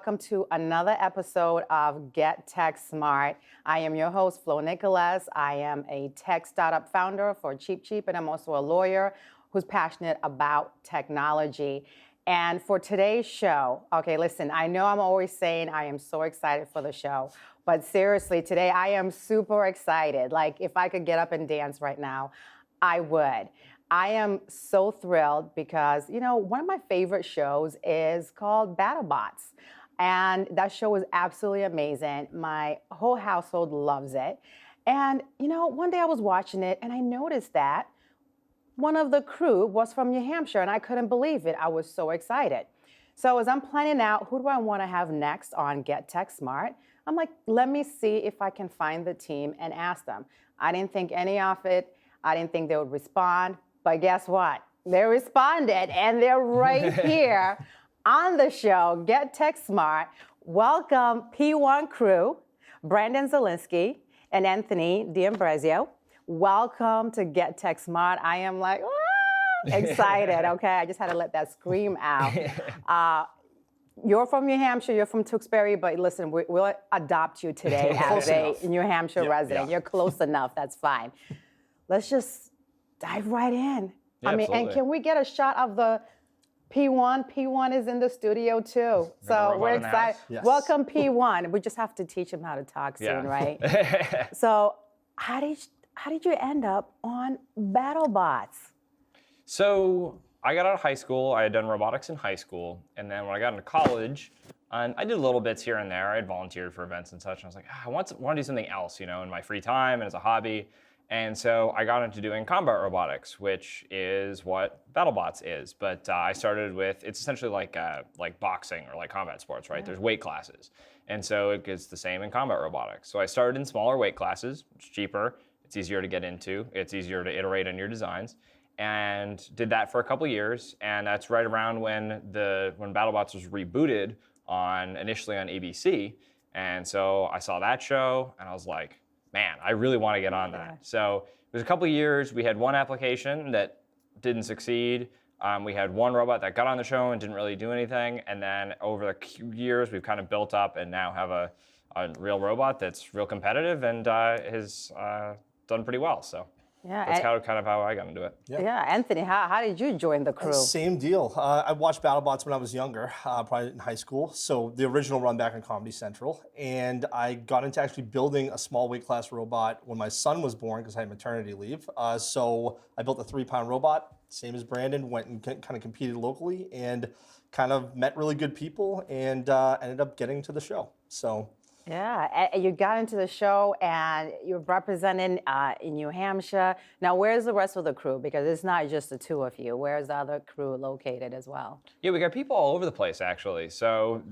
welcome to another episode of Get Tech Smart. I am your host, Flo Nicholas. I am a tech startup founder for Cheap Cheap, and I'm also a lawyer who's passionate about technology. And for today's show, okay, listen, I know I'm always saying I am so excited for the show, but seriously, today I am super excited. Like, if I could get up and dance right now, I would. I am so thrilled because, one of my favorite shows is called BattleBots. And that show is absolutely amazing. My whole household loves it. And, one day I was watching it and I noticed that one of the crew was from New Hampshire and I couldn't believe it. I was so excited. So as I'm planning out who do I want to have next on Get Tech Smart, I'm like, let me see if I can find the team and ask them. I didn't think any of it. I didn't think they would respond. But guess what? They responded, and they're right here on the show, Get Tech Smart. Welcome, P1 crew, Brandon Zalinsky and Anthony D'Ambrosio. Welcome to Get Tech Smart. I am like, excited, okay? I just had to let that scream out. You're from New Hampshire, you're from Tewksbury, but listen, we'll adopt you today as a New Hampshire resident. You're close enough, that's fine. Let's just dive right in. Yeah, absolutely. And can we get a shot of the P1? P1 is in the studio too. So we're excited. Yes. Welcome, P1. We just have to teach him how to talk soon, right? So how did you end up on BattleBots? So I got out of high school. I had done robotics in high school. And then when I got into college, I did little bits here and there. I had volunteered for events and such. And I was like, I want to do something else, in my free time and as a hobby. And so I got into doing combat robotics, which is what BattleBots is. But I started with, it's essentially like boxing or like combat sports, right? Yeah. There's weight classes. And so it's the same in combat robotics. So I started in smaller weight classes. It's cheaper. It's easier to get into. It's easier to iterate on your designs. And did that for a couple years. And that's right around when BattleBots was rebooted initially on ABC. And so I saw that show and I was like, man, I really want to get on that. So it was a couple of years. We had one application that didn't succeed. We had one robot that got on the show and didn't really do anything. And then over the years, we've kind of built up and now have a real robot that's real competitive and has done pretty well. So that's kind of how I got into it. Yeah, Anthony, how did you join the crew? Same deal. I watched BattleBots when I was younger, probably in high school. So the original run back on Comedy Central. And I got into actually building a small weight class robot when my son was born because I had maternity leave. So I built a 3-pound robot, same as Brandon, went and kind of competed locally and kind of met really good people and ended up getting to the show. So. Yeah, and you got into the show and you're representing in New Hampshire. Now, where's the rest of the crew? Because it's not just the two of you. Where's the other crew located as well? Yeah, we got people all over the place, actually. So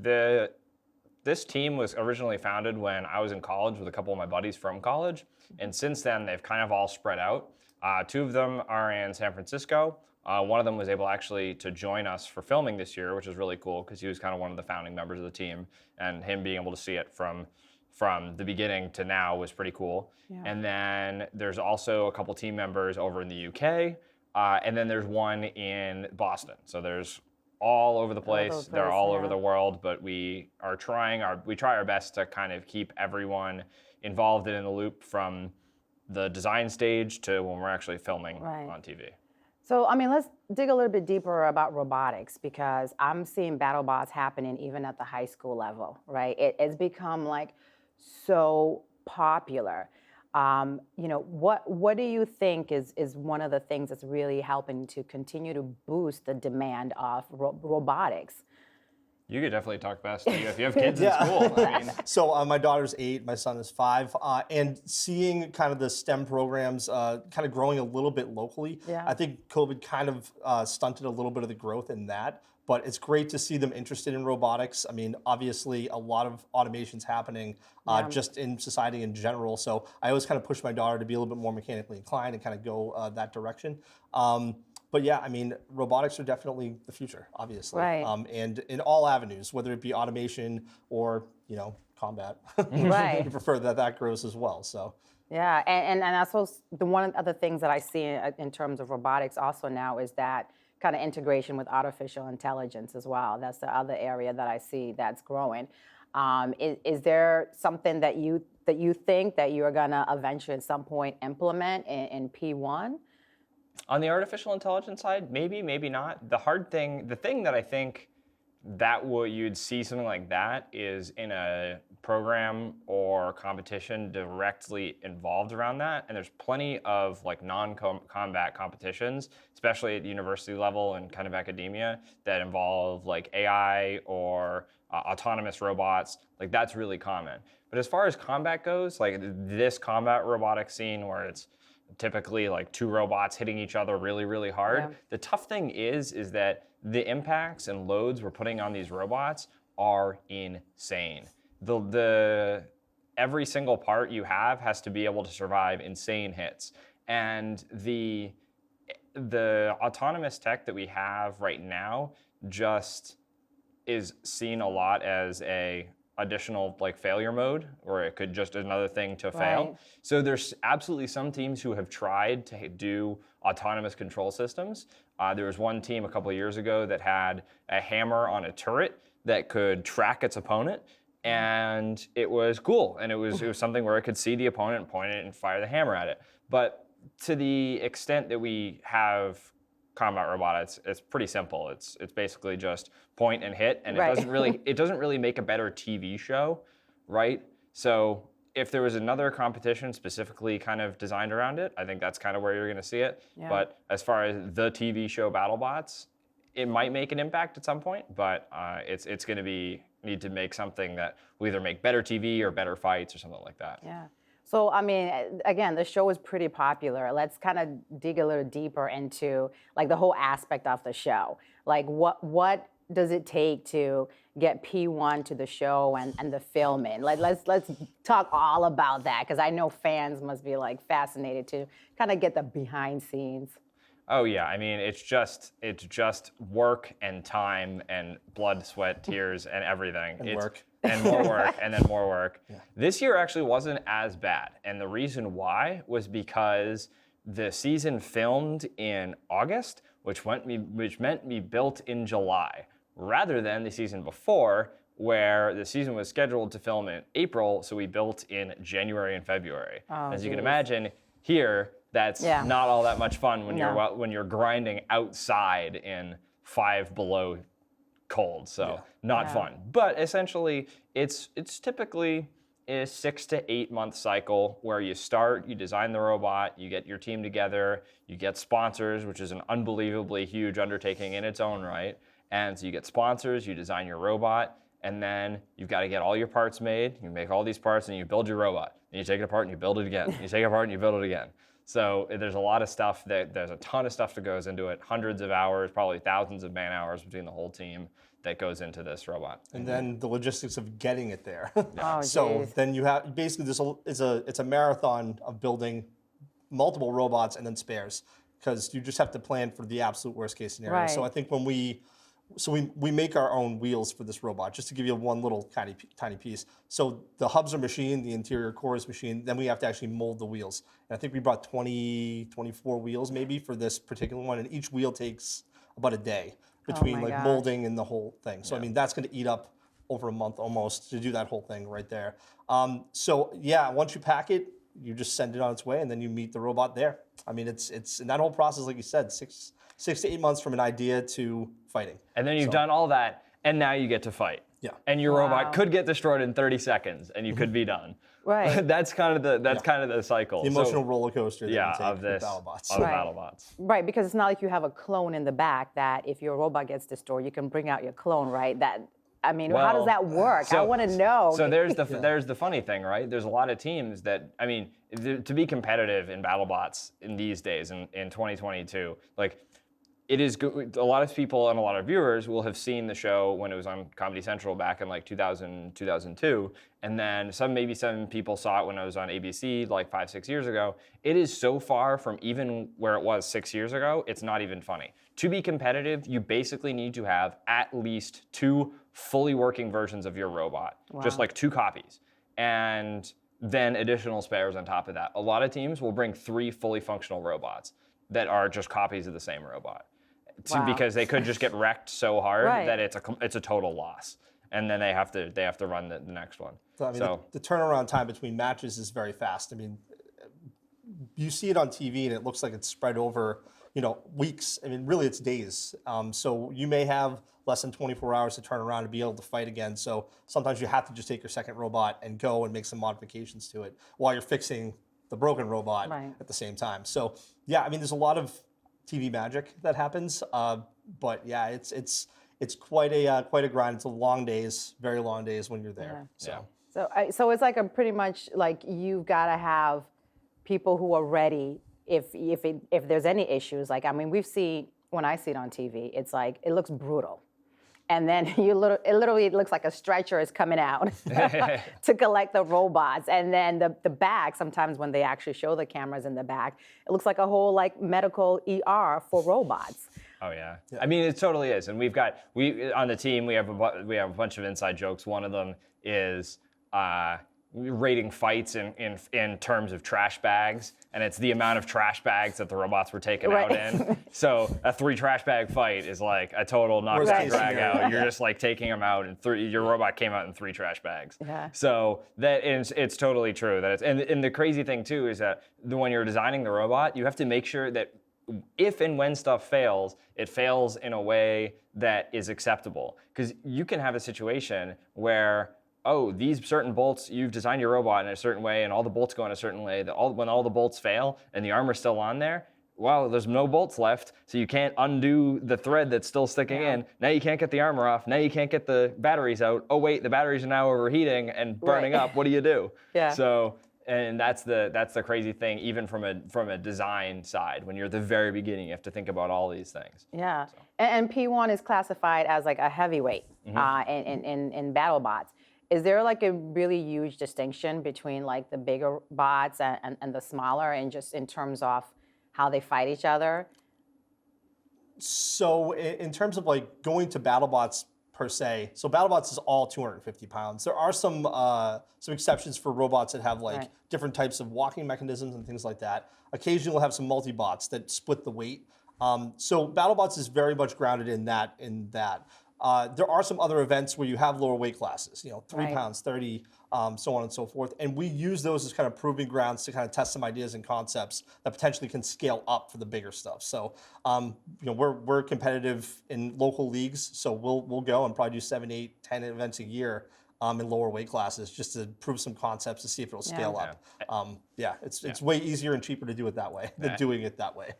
this team was originally founded when I was in college with a couple of my buddies from college. And since then, they've kind of all spread out. 2 of them are in San Francisco. One of them was able actually to join us for filming this year, which is really cool because he was kind of one of the founding members of the team, and him being able to see it from the beginning to now was pretty cool. Yeah. And then there's also a couple team members over in the UK, and then there's one in Boston. So there's all over the place. They're all over the world, but we try our best to kind of keep everyone involved and in the loop from the design stage to when we're actually filming on TV. So, let's dig a little bit deeper about robotics because I'm seeing BattleBots happening even at the high school level, right? It's become like so popular. What do you think is one of the things that's really helping to continue to boost the demand of robotics? You could definitely talk best if you have kids in school. So my daughter's 8, my son is 5, and seeing kind of the STEM programs kind of growing a little bit locally, I think COVID kind of stunted a little bit of the growth in that. But it's great to see them interested in robotics. Obviously, a lot of automation's happening just in society in general. So I always kind of push my daughter to be a little bit more mechanically inclined and kind of go that direction. But yeah, robotics are definitely the future, obviously. Right. And in all avenues, whether it be automation or, combat. Right. We prefer that grows as well, so. Yeah, and I suppose one of the things that I see in terms of robotics also now is that kind of integration with artificial intelligence as well. That's the other area that I see that's growing. Is there something that you think that you're gonna eventually at some point implement in P1? On the artificial intelligence side, maybe, maybe not. The thing that I think that you'd see something like that is in a program or competition directly involved around that. And there's plenty of like non-combat competitions, especially at the university level and kind of academia, that involve like AI or autonomous robots. Like that's really common. But as far as combat goes, like this combat robotic scene where it's typically like two robots hitting each other really, really hard. Yeah. The tough thing is that the impacts and loads we're putting on these robots are insane. Every single part you have has to be able to survive insane hits. And the autonomous tech that we have right now just is seen a lot as a additional like failure mode, or it could just another thing to fail. Right. So there's absolutely some teams who have tried to do autonomous control systems. There was one team a couple of years ago that had a hammer on a turret that could track its opponent, and it was cool. And it was something where it could see the opponent, point it, and fire the hammer at it. But to the extent that we have combat robotics, it's pretty simple. It's basically just point and hit, and right. it doesn't really make a better TV show, right? So if there was another competition specifically kind of designed around it, I think that's kind of where you're going to see it. Yeah. But as far as the TV show BattleBots, it might make an impact at some point, but it's going to need to make something that will either make better TV or better fights or something like that. Yeah. So, I mean, again, the show is pretty popular. Let's kind of dig a little deeper into like the whole aspect of the show. Like what does it take to get P1 to the show and the filming? Let's talk all about that, because I know fans must be like fascinated to kind of get the behind scenes. Oh yeah, I mean, it's just work and time and blood, sweat, tears, and everything. And work. And more work, and then more work. Yeah. This year actually wasn't as bad, and the reason why was because the season filmed in August, which meant we built in July, rather than the season before, where the season was scheduled to film in April, so we built in January and February. Oh, as you can imagine, here that's not all that much fun when you're grinding outside in 5 below cold, so not fun. But essentially, it's typically a 6 to 8 month cycle where you start, you design the robot, you get your team together, you get sponsors, which is an unbelievably huge undertaking in its own right. And so you get sponsors, you design your robot, and then you've got to get all your parts made. You make all these parts, and you build your robot. And you take it apart, and you build it again. You take it apart, and you build it again. So there's a lot of stuff there's a ton of stuff that goes into it, hundreds of hours, probably thousands of man hours between the whole team that goes into this robot. And then the logistics of getting it there. Oh, so then you have, basically it's a marathon of building multiple robots and then spares, because you just have to plan for the absolute worst case scenario. Right. So I think when we make our own wheels for this robot, just to give you one little tiny piece. So the hubs are machined, the interior core is machined, then we have to actually mold the wheels. And I think we brought 24 wheels maybe for this particular one, and each wheel takes about a day between molding and the whole thing. So I mean, that's going to eat up over a month almost to do that whole thing right there. So yeah, once you pack it, you just send it on its way, and then you meet the robot there. I mean, it's and that whole process, like you said, 6 to 8 months from an idea to fighting. And then you've done all that, and now you get to fight. Yeah. And your robot could get destroyed in 30 seconds, and you could be done. Right. That's kind of the cycle. The emotional roller coaster that you take of BattleBots. Of BattleBots. Right, because it's not like you have a clone in the back that if your robot gets destroyed, you can bring out your clone, right? I mean, how does that work? I want to know. So there's the funny thing, right? There's a lot of teams that, I mean, to be competitive in BattleBots in these days, in 2022, like, it is good. A lot of people and a lot of viewers will have seen the show when it was on Comedy Central back in like 2000, 2002. And then maybe some people saw it when it was on ABC like 5-6 years ago. It is so far from even where it was 6 years ago, it's not even funny. To be competitive, you basically need to have at least 2 fully working versions of your robot, just like 2 copies. And then additional spares on top of that. A lot of teams will bring 3 fully functional robots that are just copies of the same robot. Wow. because they could just get wrecked so hard Right. that it's a total loss, and then they have to run the next one. So, I mean, the turnaround time between matches is very fast. I mean, you see it on TV and it looks like it's spread over, weeks. I mean, really it's days. So you may have less than 24 hours to turn around and be able to fight again. So sometimes you have to just take your second robot and go and make some modifications to it while you're fixing the broken robot at the same time. So yeah, I mean, there's a lot of TV magic that happens. But yeah, it's quite a grind. It's a long days, very long days when you're there. Yeah. So it's like a pretty much like you've got to have people who are ready if there's any issues. Like, I mean, when I see it on TV, it's like, it looks brutal. And then it literally looks like a stretcher is coming out to collect the robots. And then the back, sometimes when they actually show the cameras in the back, it looks like a whole like medical ER for robots. Oh yeah. I mean, it totally is. And we on the team we have a bunch of inside jokes. One of them is rating fights in terms of trash bags, and it's the amount of trash bags that the robots were taken out in. So a 3 trash bag fight is like a total knockdown drag out. You're just like taking them out, and your robot came out in 3 trash bags. Yeah. So that is, it's totally true that and the crazy thing too is that when you're designing the robot, you have to make sure that if and when stuff fails, it fails in a way that is acceptable. Because you can have a situation where, oh, these certain bolts, you've designed your robot in a certain way and all the bolts go in a certain way, when all the bolts fail and the armor's still on there, well, there's no bolts left, so you can't undo the thread that's still sticking in. Now you can't get the armor off. Now you can't get the batteries out. Oh wait, the batteries are now overheating and burning up. What do you do? So, and that's the crazy thing, even from a design side. When you're at the very beginning, you have to think about all these things. Yeah, so. And P1 is classified as like a heavyweight in BattleBots. Is there like a really huge distinction between like the bigger bots and the smaller, and just in terms of how they fight each other? So in terms of like going to BattleBots per se, so BattleBots is all 250 pounds. There are some exceptions for robots that have like different types of walking mechanisms and things like that. Occasionally we'll have some multi-bots that split the weight. So BattleBots is very much grounded in that. There are some other events where you have lower weight classes, 3 pounds, 30, so on and so forth. And we use those as kind of proving grounds to kind of test some ideas and concepts that potentially can scale up for the bigger stuff. So, we're competitive in local leagues, so we'll go and probably do 7, 8, 10 events a year in lower weight classes just to prove some concepts to see if it'll scale up. It's way easier and cheaper to do it that way than doing it that way.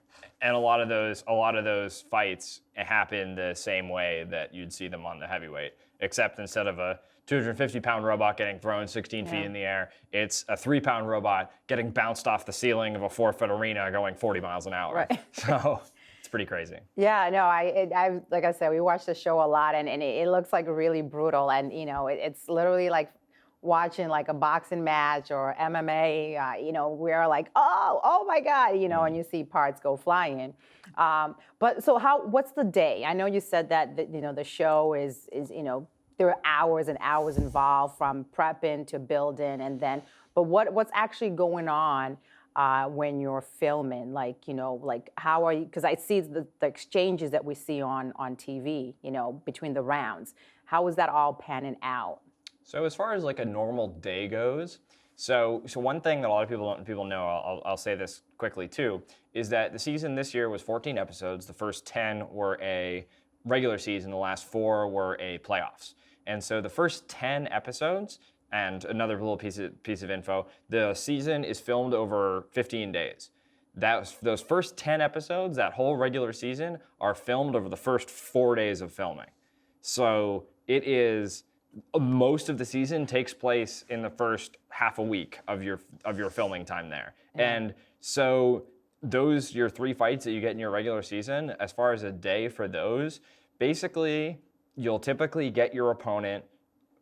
And a lot of those fights happen the same way that you'd see them on the heavyweight, except instead of a 250-pound robot getting thrown 16 feet in the air, it's a 3-pound robot getting bounced off the ceiling of a 4-foot arena going 40 miles an hour. So it's pretty crazy. Yeah, no, I like I said, we watched the show a lot, and it looks like really brutal, and it's literally like watching like a boxing match or MMA, we're like, oh my God, and you see parts go flying. But so what's the day? I know you said that, the show is there are hours and hours involved from prepping to building, and then, but what's actually going on when you're filming? Like, like how are you, because I see the exchanges that we see on TV, between the rounds. How is that all panning out? So as far as like a normal day goes, so one thing that a lot of people know, I'll say this quickly too, is that the season this year was 14 episodes. The first 10 were a regular season. The last 4 were a playoffs. And so the first 10 episodes, and another little piece of info, the season is filmed over 15 days. Those first 10 episodes, that whole regular season, are filmed over the first 4 days of filming. So it is, most of the season takes place in the first half a week of your filming time there. And so your 3 fights that you get in your regular season, as far as a day for those, basically you'll typically get your opponent,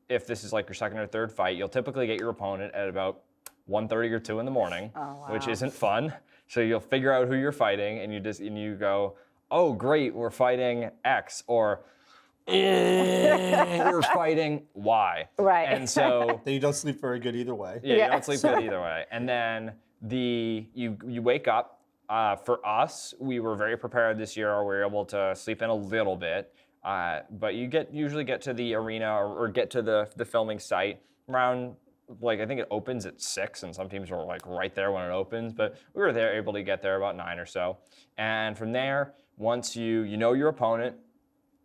if this is like your second or third fight, you'll typically get your opponent at about 1:30 or 2 in the morning, which isn't fun. So you'll figure out who you're fighting, and you go, oh great, we're fighting X, or we're fighting Y. Right. And so then you don't sleep very good either way. Yeah, you don't sleep good either way. And then you wake up, For us, we were very prepared this year. We were able to sleep in a little bit, but you usually get to the arena or get to the filming site around, like, I think it opens at 6, and some teams are like right there when it opens, but we were able to get there about 9 or so. And from there, once you know your opponent,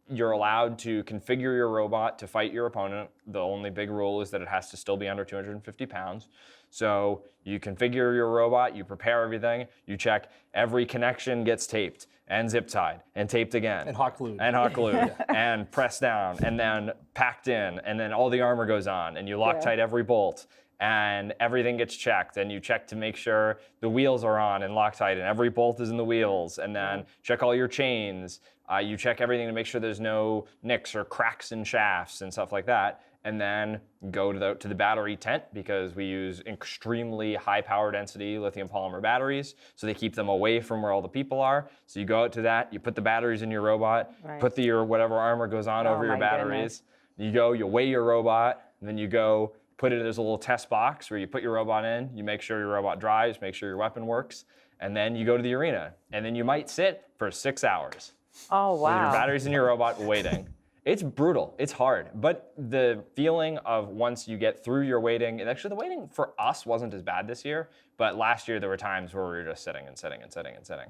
you're allowed to configure your robot to fight your opponent. The only big rule is that it has to still be under 250 pounds. So you configure your robot, you prepare everything, you check every connection gets taped and zip tied and taped again. And hot glued. And hot glued and pressed down and then packed in, and then all the armor goes on, and you Loctite every bolt, and everything gets checked, and you check to make sure the wheels are on and Loctite and every bolt is in the wheels, and then check all your chains. You check everything to make sure there's no nicks or cracks in shafts and stuff like that, and then go to the battery tent, because we use extremely high power density lithium polymer batteries, so they keep them away from where all the people are. So you go out to that, you put the batteries in your robot, put your whatever armor goes on over your batteries. You go, you weigh your robot, and then you go put it in this little test box where you put your robot in, you make sure your robot drives, make sure your weapon works, and then you go to the arena. And then you might sit for 6 hours. Oh, wow. With your batteries in your robot waiting. It's brutal, it's hard, but the feeling of once you get through your waiting, and actually the waiting for us wasn't as bad this year, but last year there were times where we were just sitting and sitting and sitting and sitting.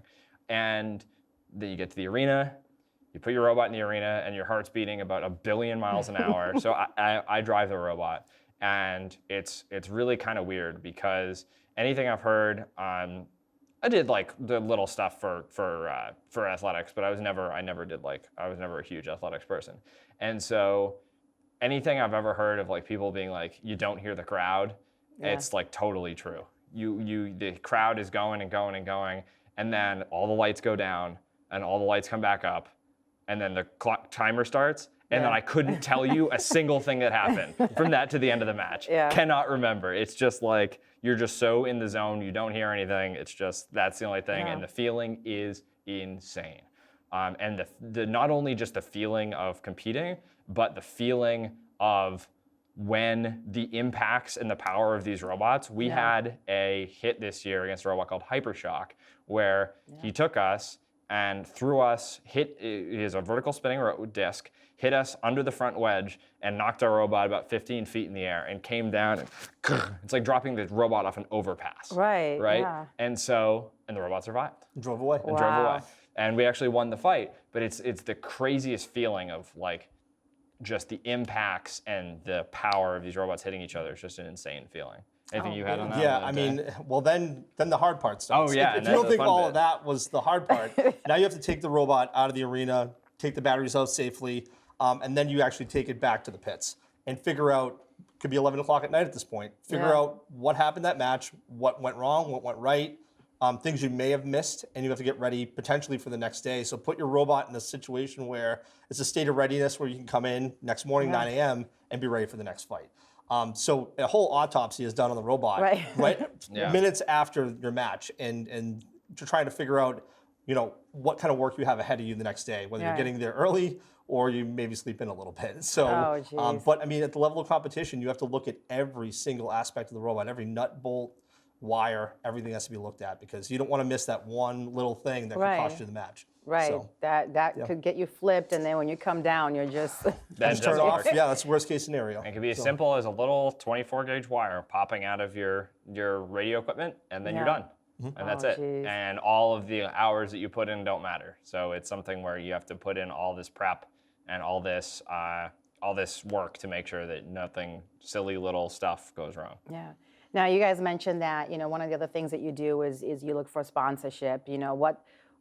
And then you get to the arena, you put your robot in the arena, and your heart's beating about 1 billion miles an hour. So I drive the robot, and it's really kind of weird, because anything I've heard, I did like the little stuff for athletics, but I was never a huge athletics person. And so anything I've ever heard of like people being like, you don't hear the crowd, it's like totally true. The crowd is going and going and going, and then all the lights go down and all the lights come back up, and then the clock timer starts. And then I couldn't tell you a single thing that happened from that to the end of the match. Cannot remember. It's just like, you're just so in the zone, you don't hear anything. It's just, that's the only thing. And the feeling is insane. And the not only just the feeling of competing, but the feeling of when the impacts and the power of these robots. We had a hit this year against a robot called Hypershock, where he took us and threw us, hit is a vertical spinning disc, hit us under the front wedge and knocked our robot about 15 feet in the air and came down, and it's like dropping the robot off an overpass. Right? Yeah. And the robot survived. Drove away. And drove away. And we actually won the fight, but it's the craziest feeling of like just the impacts and the power of these robots hitting each other. It's just an insane feeling. Anything you had on that? Yeah, I mean, well, then the hard part starts. Oh, yeah. If you don't think all of that was the hard part, now you have to take the robot out of the arena, take the batteries out safely, and then you actually take it back to the pits and figure out, could be 11 o'clock at night at this point, figure out what happened that match, what went wrong, what went right, things you may have missed, and you have to get ready potentially for the next day. So put your robot in a situation where it's a state of readiness where you can come in next morning, 9 a.m., and be ready for the next fight. So a whole autopsy is done on the robot minutes after your match, and to try to figure out, what kind of work you have ahead of you the next day, whether you're getting there early or you maybe sleep in a little bit. So, but I mean, at the level of competition, you have to look at every single aspect of the robot, every nut, bolt, wire, everything has to be looked at, because you don't want to miss that one little thing that could cost you the match. Right, so, that could get you flipped, and then when you come down, you're just... Just turn off. Yeah, that's the worst case scenario. It can be as simple as a little 24 gauge wire popping out of your radio equipment, and then you're done. And that's it. Geez. And all of the hours that you put in don't matter. So it's something where you have to put in all this prep and all this work to make sure that nothing silly little stuff goes wrong. Yeah. Now, you guys mentioned that, one of the other things that you do is you look for sponsorship.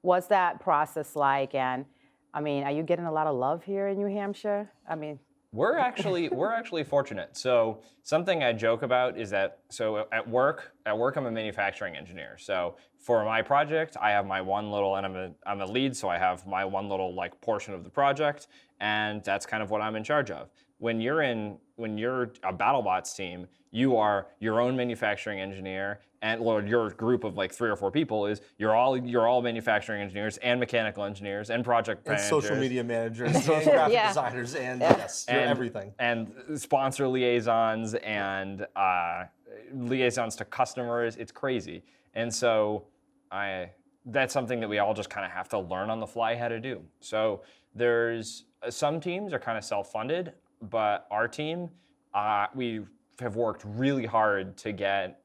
What's that process like? And I mean, are you getting a lot of love here in New Hampshire? I mean, we're actually fortunate. So something I joke about is that, so at work I'm a manufacturing engineer. So for my project, I have my one little, and I'm a lead, so I have my one little like portion of the project, and that's kind of what I'm in charge of. When you're a BattleBots team, you are your own manufacturing engineer, and your group of like 3 or 4 people is you're all manufacturing engineers and mechanical engineers and project managers. And social media managers and graphic designers and you're everything. And sponsor liaisons and liaisons to customers. It's crazy. And so that's something that we all just kind of have to learn on the fly how to do. So there's some teams are kind of self-funded, but our team, we have worked really hard to get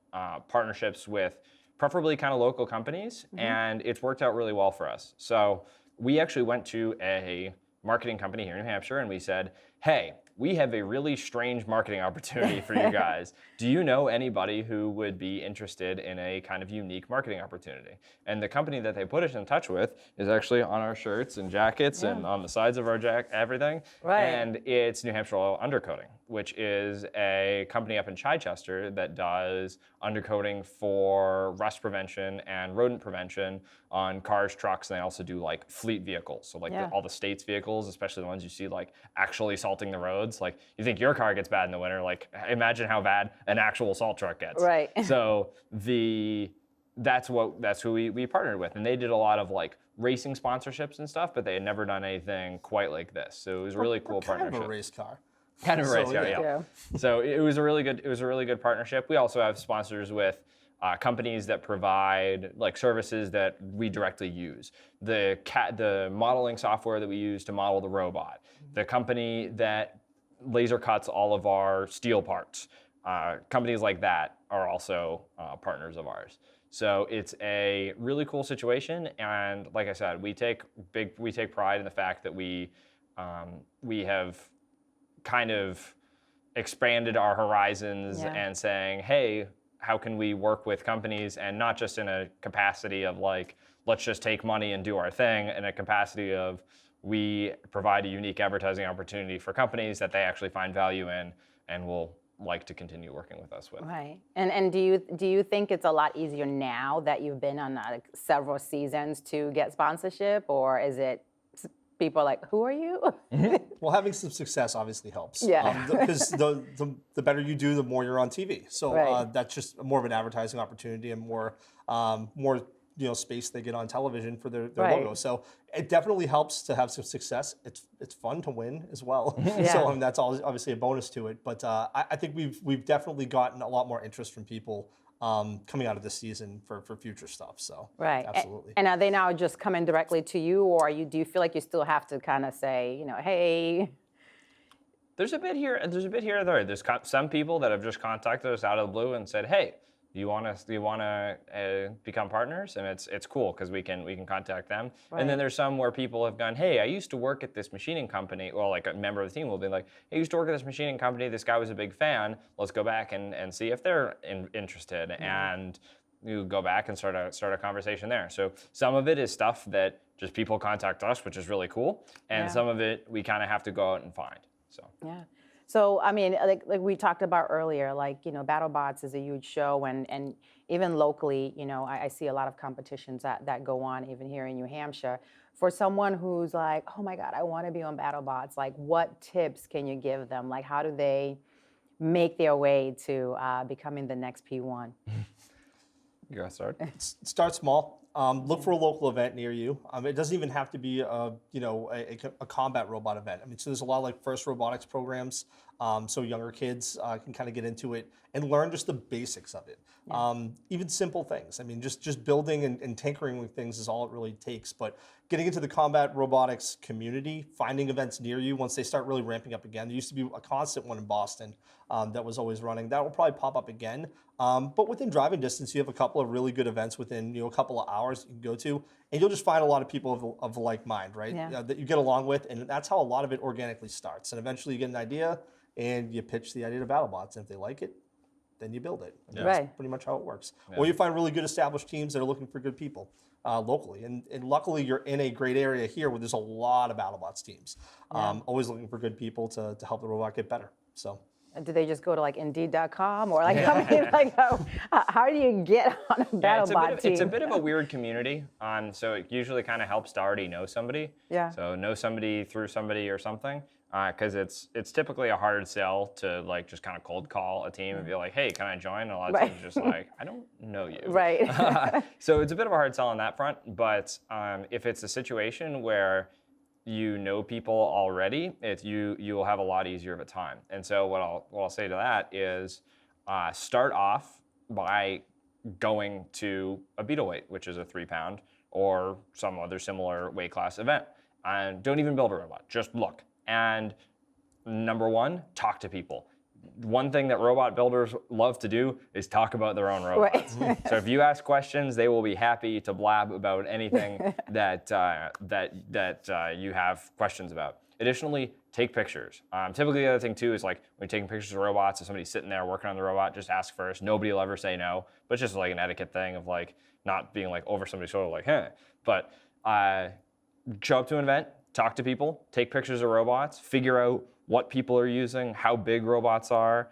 partnerships with preferably kind of local companies, and it's worked out really well for us. So we actually went to a marketing company here in New Hampshire and we said, hey, we have a really strange marketing opportunity for you guys. Do you know anybody who would be interested in a kind of unique marketing opportunity? And the company that they put us in touch with is actually on our shirts and jackets and on the sides of our everything. Right. And it's New Hampshire Undercoating, which is a company up in Chichester that does undercoating for rust prevention and rodent prevention on cars, trucks, and they also do like fleet vehicles. So like all the state's vehicles, especially the ones you see like actually salting the roads. Like you think your car gets bad in the winter, like imagine how bad an actual salt truck gets. Right. So that's who we partnered with, and they did a lot of like racing sponsorships and stuff, but they had never done anything quite like this. So it was a really cool partnership. Kind of a race car. Kind of a race car, yeah. So it was a really good partnership. We also have sponsors with companies that provide like services that we directly use. The modeling software that we use to model the robot. The company that laser cuts all of our steel parts. Companies like that are also partners of ours. So it's a really cool situation, and like I said, we take pride in the fact that we have kind of expanded our horizons and saying, hey, how can we work with companies, and not just in a capacity of like, let's just take money and do our thing, in a capacity of we provide a unique advertising opportunity for companies that they actually find value in and will like to continue working with us with. Right. And do you think it's a lot easier now that you've been on several seasons to get sponsorship, or is it people are like, who are you? Well, having some success obviously helps. Yeah. Because the better you do, the more you're on TV. So that's just more of an advertising opportunity and more space they get on television for their logo. So it definitely helps to have some success. It's fun to win as well. So that's obviously a bonus to it. But I think we've definitely gotten a lot more interest from people coming out of this season for future stuff. So absolutely. And are they now just coming directly to you, or do you feel like you still have to kind of say, hey? There's a bit here and there. There's some people that have just contacted us out of the blue and said, hey, do you want to become partners? And it's cool because we can contact them. Right. And then there's some where people have gone, hey, I used to work at this machining company, or like a member of the team will be like, hey, I used to work at this machining company. This guy was a big fan. Let's go back and see if they're interested. Mm-hmm. And you go back and start a conversation there. So some of it is stuff that just people contact us, which is really cool. And some of it we kind of have to go out and find. So yeah. So, I mean, like we talked about earlier, like, BattleBots is a huge show, and even locally, I see a lot of competitions that go on, even here in New Hampshire. For someone who's like, oh my God, I want to be on BattleBots, like, what tips can you give them? Like, how do they make their way to becoming the next P1? You gotta start. Start small. Look for a local event near you. It doesn't even have to be a combat robot event. I mean, so there's a lot of like first robotics programs, so younger kids can kind of get into it and learn just the basics of it. Yeah. Even simple things. I mean, just building and tinkering with things is all it really takes. But getting into the combat robotics community, finding events near you once they start really ramping up again. There used to be a constant one in Boston that was always running. That will probably pop up again. But within driving distance, you have a couple of really good events within a couple of hours you can go to, and you'll just find a lot of people of like mind, right? Yeah. That you get along with, and that's how a lot of it organically starts. And eventually you get an idea, and you pitch the idea to BattleBots, and if they like it, then you build it. Yeah. That's pretty much how it works. Yeah. Or you find really good established teams that are looking for good people locally. And luckily, you're in a great area here where there's a lot of BattleBots teams. Always looking for good people to help the robot get better. So. Do they just go to like Indeed.com, or like, I mean, like how do you get on a BattleBot team? It's a bit of a weird community, so it usually kind of helps to already know somebody. Yeah. So know somebody through somebody or something, because it's typically a hard sell to like just kind of cold call a team and be like, hey, can I join? And a lot of times just like, I don't know you. Right. So it's a bit of a hard sell on that front, but if it's a situation where you know people already, you'll have a lot easier of a time. And so what I'll say to that is start off by going to a beetle weight, which is a 3-pound or some other similar weight class event. And don't even build a robot, just look. And number one, talk to people. One thing that robot builders love to do is talk about their own robots. Right. So if you ask questions, they will be happy to blab about anything that you have questions about. Additionally, take pictures. Typically, the other thing too is like when you're taking pictures of robots, if somebody's sitting there working on the robot, just ask first. Nobody will ever say no, but it's just like an etiquette thing of like not being like over somebody's shoulder, like, huh. But show up to an event, talk to people, take pictures of robots, figure out what people are using, how big robots are,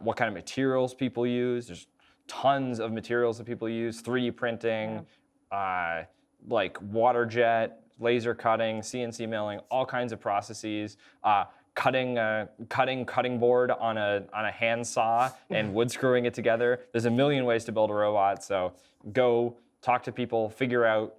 what kind of materials people use. There's tons of materials that people use, 3D printing, like water jet, laser cutting, CNC milling, all kinds of processes. Cutting board on a hand saw and wood screwing it together. There's a million ways to build a robot. So go talk to people, figure out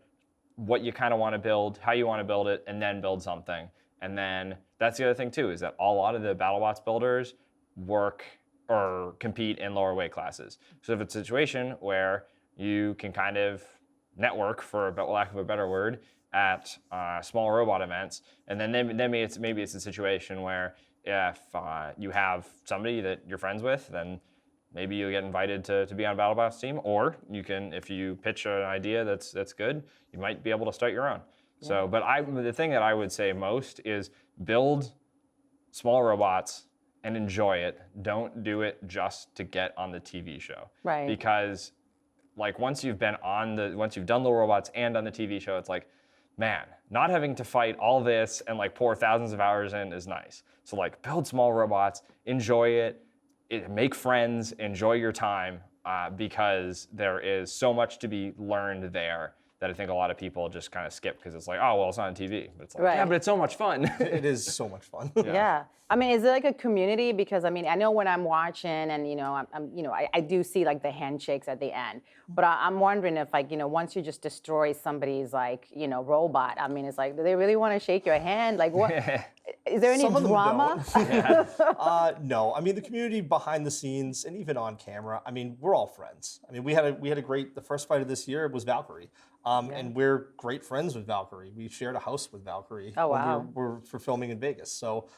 what you kind of want to build, how you want to build it, and then build something. And then that's the other thing too, is that a lot of the BattleBots builders work or compete in lower weight classes. So if it's a situation where you can kind of network, for lack of a better word, at small robot events, and then maybe it's a situation where if you have somebody that you're friends with, then maybe you'll get invited to be on a BattleBots team, or you can, if you pitch an idea that's good, you might be able to start your own. Yeah. So, but the thing that I would say most is build small robots and enjoy it. Don't do it just to get on the TV show. Right. Because like once you've done little robots and on the TV show, it's like, man, not having to fight all this and like pour thousands of hours in is nice. So like build small robots, enjoy it, make friends, enjoy your time, because there is so much to be learned there that I think a lot of people just kind of skip because it's like, oh, well, it's on TV. But it's like, right. Yeah, but it's so much fun. It is so much fun. Yeah. I mean, is it like a community? Because I mean, I know when I'm watching and, I do see like the handshakes at the end, but I'm wondering if like, once you just destroy somebody's like, robot, I mean, it's like, do they really want to shake your hand? Like what, is there any drama? No, I mean, the community behind the scenes and even on camera, I mean, we're all friends. I mean, we had a great, the first fight of this year was Valkyrie. And we're great friends with Valkyrie. We shared a house with Valkyrie when we were for filming in Vegas. So,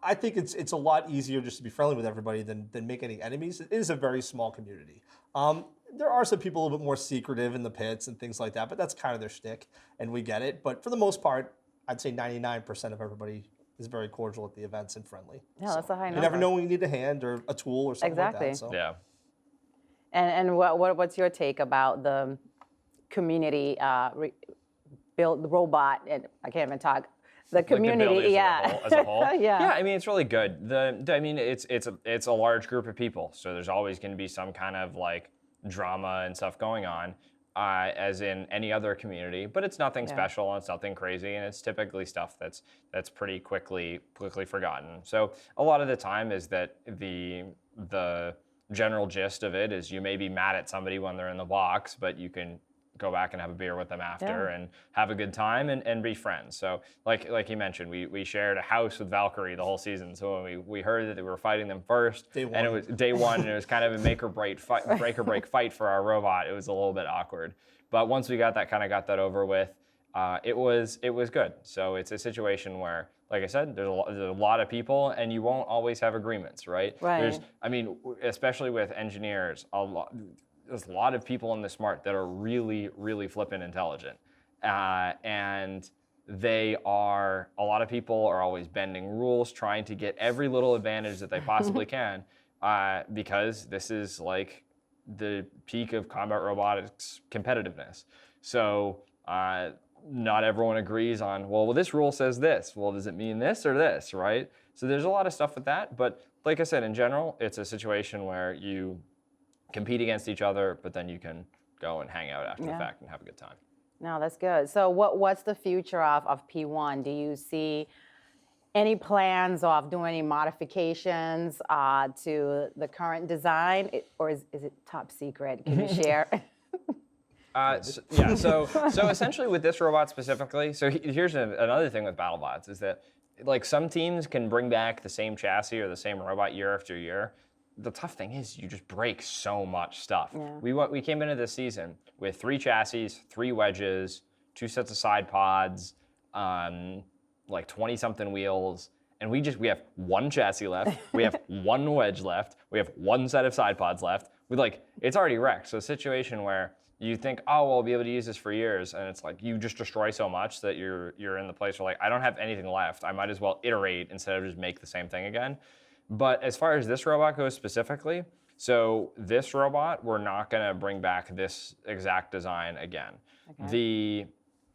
I think it's a lot easier just to be friendly with everybody than make any enemies. It is a very small community. There are some people a little bit more secretive in the pits and things like that, but that's kind of their shtick, and we get it. But for the most part, I'd say 99% of everybody is very cordial at the events and friendly. Yeah, that's a high number. You never know when you need a hand or a tool or something like that. So. Yeah. And what's your take about the community build the robot? And I can't even talk. The community, like as a whole. Yeah, I mean, it's really good. I mean, it's a large group of people, so there's always going to be some kind of like drama and stuff going on, as in any other community. But it's nothing special and it's nothing crazy, and it's typically stuff that's pretty quickly forgotten. So a lot of the time is that the general gist of it is you may be mad at somebody when they're in the box, but you can go back and have a beer with them after and have a good time and be friends. So like you mentioned, we shared a house with Valkyrie the whole season. So when we heard that they were fighting them first, and it was day one, and it was kind of a make or break fight for our robot, it was a little bit awkward. But once we got that over with, it was good. So it's a situation where, like I said, there's a lot of people, and you won't always have agreements, right? Right. Especially with engineers, there's a lot of people in the smart that are really, really flippin' intelligent. And a lot of people are always bending rules, trying to get every little advantage that they possibly can, because this is like the peak of combat robotics competitiveness. So not everyone agrees on, well, this rule says this. Well, does it mean this or this, right? So there's a lot of stuff with that. But like I said, in general, it's a situation where you compete against each other, but then you can go and hang out after the fact and have a good time. No, that's good. So what's the future of P1? Do you see any plans of doing any modifications to the current design, or is it top secret? Can you share? So essentially with this robot specifically, so here's another thing with BattleBots is that like some teams can bring back the same chassis or the same robot year after year. the tough thing is you just break so much stuff. Yeah. We came into this season with 3 chassis, 3 wedges, 2 sets of side pods, like 20-something wheels, and we have 1 chassis left, we have 1 wedge left, we have 1 set of side pods left. It's already wrecked. So a situation where you think, oh, well, I'll be able to use this for years, and it's like you just destroy so much that you're in the place where like, I don't have anything left. I might as well iterate instead of just make the same thing again. But as far as this robot goes specifically, so this robot, we're not gonna bring back this exact design again. Okay.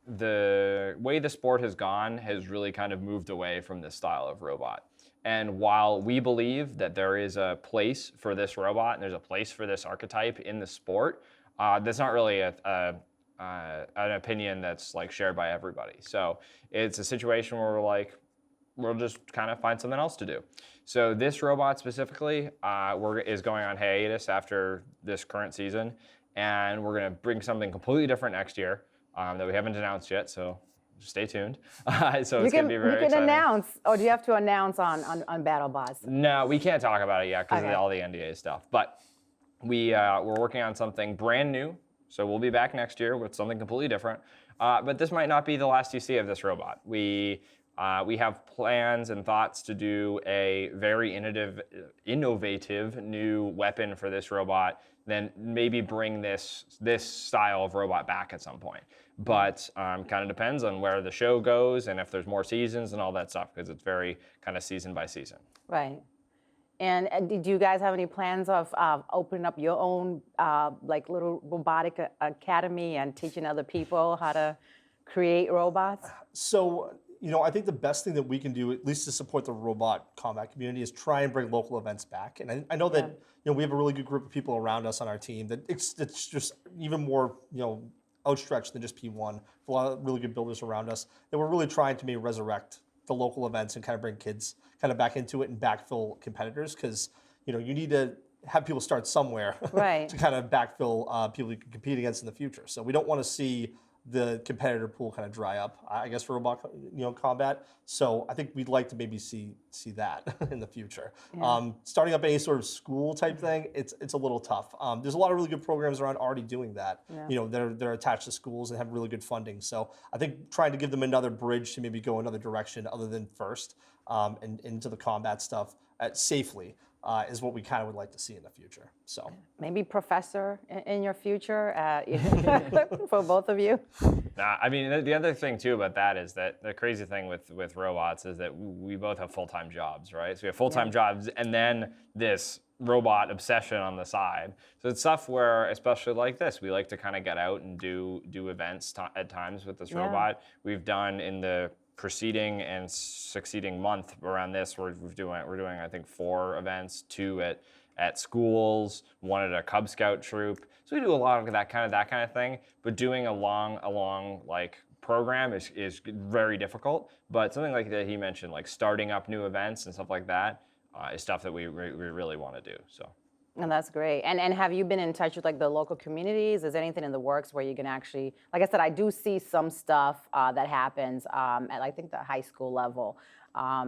The way the sport has gone has really kind of moved away from this style of robot. And while we believe that there is a place for this robot and there's a place for this archetype in the sport, that's not really an opinion that's like shared by everybody. So it's a situation where we're like, we'll just kind of find something else to do. So this robot specifically is going on hiatus after this current season, and we're going to bring something completely different next year that we haven't announced yet. So stay tuned. So it's going to be very exciting. You can announce, or do you have to announce on BattleBots? No, we can't talk about it yet because of all the NDA stuff. But we're working on something brand new. So we'll be back next year with something completely different. But this might not be the last you see of this robot. We have plans and thoughts to do a very innovative new weapon for this robot, then maybe bring this style of robot back at some point. But kind of depends on where the show goes and if there's more seasons and all that stuff, because it's very kind of season by season. Right. And did you guys have any plans of opening up your own like little robotic academy and teaching other people how to create robots? So, I think the best thing that we can do, at least to support the robot combat community, is try and bring local events back. And I know that we have a really good group of people around us on our team that it's just even more outstretched than just P1. A lot of really good builders around us that we're really trying to maybe resurrect the local events and kind of bring kids kind of back into it and backfill competitors, because you need to have people start somewhere to kind of backfill people you can compete against in the future. So we don't want to see the competitor pool kind of dry up, I guess, for robot combat. So I think we'd like to maybe see that in the future. Yeah. Starting up any sort of school type thing, it's a little tough. There's a lot of really good programs around already doing that. Yeah. They're attached to schools and have really good funding. So I think trying to give them another bridge to maybe go another direction other than FIRST and into the combat stuff safely. Is what we kind of would like to see in the future. So maybe professor in your future for both of you. I mean, the other thing too about that is that the crazy thing with robots is that we both have full-time jobs, right? So we have full-time jobs and then this robot obsession on the side. So it's stuff where, especially like this, we like to kind of get out and do events at times with this robot. We've done in the preceding and succeeding month around this, we're doing I think 4 events, 2 at schools, 1 at a Cub Scout troop. So we do a lot of that kind of thing. But doing a long like program is very difficult. But something like that he mentioned, like starting up new events and stuff like that, is stuff that we really want to do. So. And that's great. And have you been in touch with like the local communities? Is anything in the works where you can actually, like I said, I do see some stuff that happens at I think the high school level. Are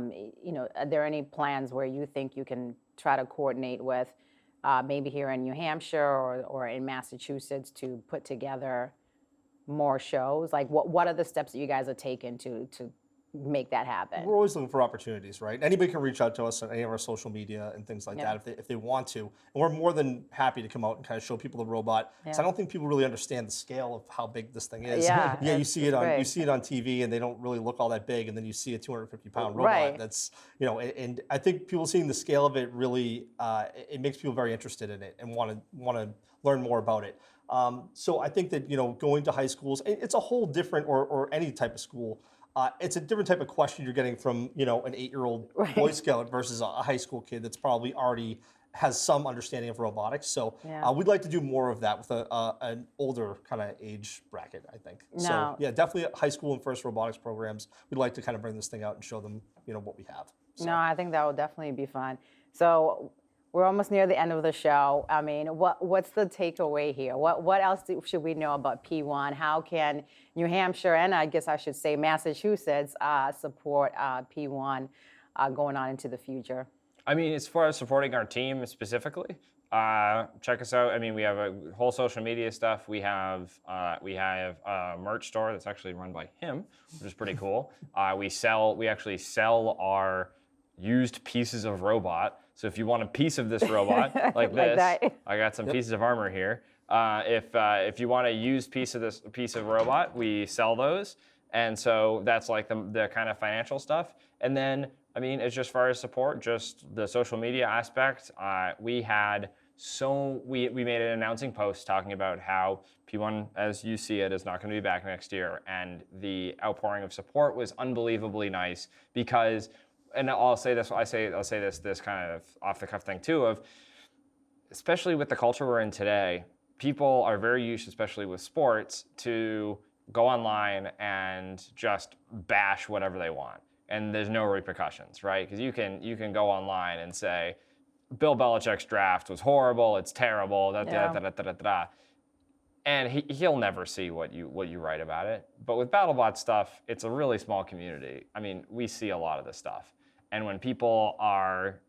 there any plans where you think you can try to coordinate with maybe here in New Hampshire or in Massachusetts to put together more shows? Like what are the steps that you guys are taking to make that happen? We're always looking for opportunities, right? Anybody can reach out to us on any of our social media and things like that if they want to. And we're more than happy to come out and kind of show people the robot. So I don't think people really understand the scale of how big this thing is. Yeah, you see it on TV and they don't really look all that big, and then you see a 250-pound robot that's, and I think people seeing the scale of it really it makes people very interested in it and want to learn more about it. So I think that going to high schools, it's a whole different or any type of school. It's a different type of question you're getting from, an 8-year-old Boy Scout versus a high school kid that's probably already has some understanding of robotics. So we'd like to do more of that with an older kind of age bracket, I think. No. So yeah, definitely high school and FIRST robotics programs. We'd like to kind of bring this thing out and show them, what we have. So. No, I think that would definitely be fun. So we're almost near the end of the show. I mean, what's the takeaway here? What else should we know about P1? How can New Hampshire and I guess I should say Massachusetts support P1 going on into the future? I mean, as far as supporting our team specifically, check us out. I mean, we have a whole social media stuff. We have a merch store that's actually run by him, which is pretty cool. We actually sell our used pieces of robot. So if you want a piece of this robot like this, I got some pieces of armor here. If you want a used piece of robot, we sell those. And so that's like the kind of financial stuff. And then, I mean, it's just far as support, just the social media aspect. We made an announcing post talking about how P1, as you see it, is not going to be back next year. And the outpouring of support was unbelievably nice because, and I'll say this kind of off the cuff thing too, of especially with the culture we're in today, people are very used, especially with sports, to go online and just bash whatever they want. And there's no repercussions, right? Because you can go online and say, Bill Belichick's draft was horrible, it's terrible, and he'll never see what you write about it. But with BattleBots stuff, it's a really small community. I mean, we see a lot of this stuff, and when people are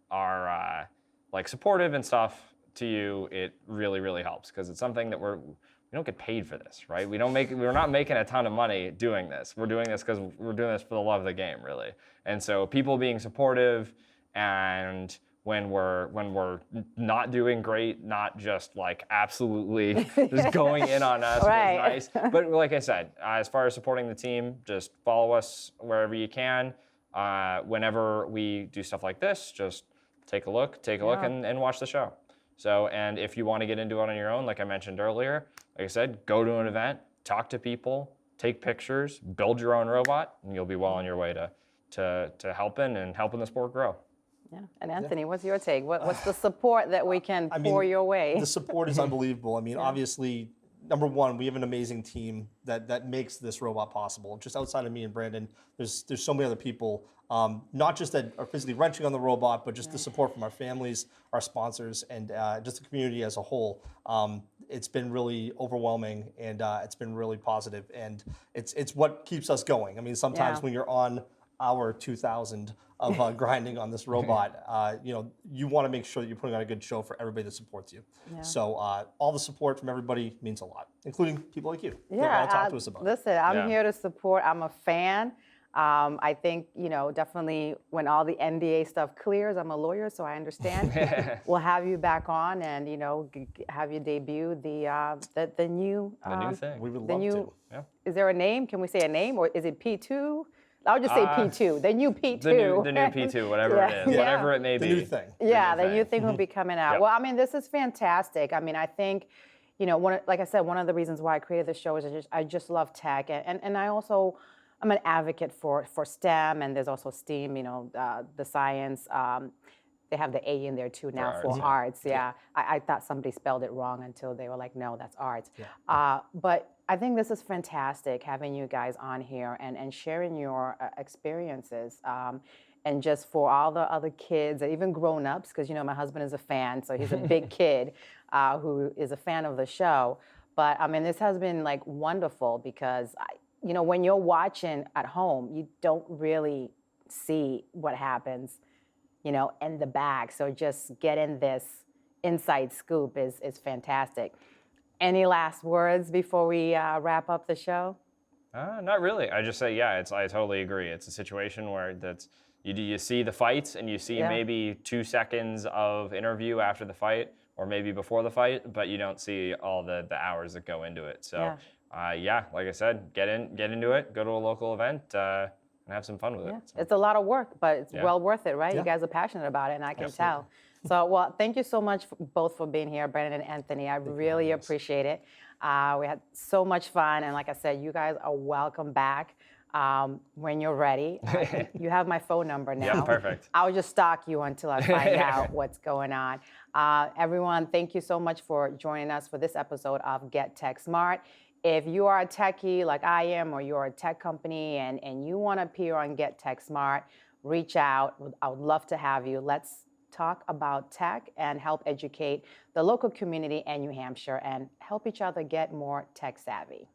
like supportive and stuff to you, it really, really helps because it's something that we don't get paid for this, right? We're not making a ton of money doing this. We're doing this because we're doing this for the love of the game, really. And so people being supportive, and when we're not doing great, not just like absolutely just going in on us, right. Is nice. But like I said, as far as supporting the team, just follow us wherever you can. Whenever we do stuff like this, just take a look and watch the show. So, and if you want to get into it on your own, like I mentioned earlier, like I said, go to an event, talk to people, take pictures, build your own robot, and you'll be well on your way to helping the sport grow. Yeah. And Anthony, what's your take? What's the support that we can pour your way? The support is unbelievable. I mean, obviously, number one, we have an amazing team that makes this robot possible. Just outside of me and Brandon, there's so many other people, not just that are physically wrenching on the robot, but just the support from our families, our sponsors, and just the community as a whole. It's been really overwhelming, and it's been really positive, and it's what keeps us going. I mean, sometimes when you're on hour 2,000 of grinding on this robot, you want to make sure that you're putting on a good show for everybody that supports you. Yeah. So all the support from everybody means a lot, including people like you. Yeah, talk to us about listen, I'm here to support. I'm a fan. I think, definitely when all the NDA stuff clears, I'm a lawyer, so I understand. We'll have you back on and, have you debut the new thing. We would love to. Yeah. Is there a name? Can we say a name, or is it P2? I'll just say P2. The new P2. The new P2, whatever it is. Whatever it may be. The new thing. Yeah, the new thing will be coming out. Yep. Well, I mean, this is fantastic. I mean, I think, like I said, one of the reasons why I created this show is I just love tech. And I also, I'm an advocate for STEM, and there's also STEAM, the science. They have the A in there too now for arts. Yeah. I thought somebody spelled it wrong until they were like, no, that's arts. Yeah. But I think this is fantastic having you guys on here and sharing your experiences. And just for all the other kids, even grown-ups, because, my husband is a fan, so he's a big kid who is a fan of the show. But, I mean, this has been, like, wonderful because, when you're watching at home, you don't really see what happens, in the back. So just getting this inside scoop is fantastic. Any last words before we wrap up the show? Not really. I just say, I totally agree. It's a situation where you see the fights and you see maybe 2 seconds of interview after the fight or maybe before the fight, but you don't see all the hours that go into it. So, like I said, get into it, go to a local event, and have some fun with it. So. It's a lot of work, but it's well worth it, right? Yeah. You guys are passionate about it, and I can tell. So, well, thank you so much both for being here, Brandon and Anthony. I really appreciate it. We had so much fun, and like I said, you guys are welcome back when you're ready. You have my phone number now. Yeah, perfect. I'll just stalk you until I find out what's going on. Everyone, thank you so much for joining us for this episode of Get Tech Smart. If you are a techie like I am, or you're a tech company and you want to appear on Get Tech Smart, reach out. I would love to have you. Let's talk about tech and help educate the local community in New Hampshire and help each other get more tech savvy.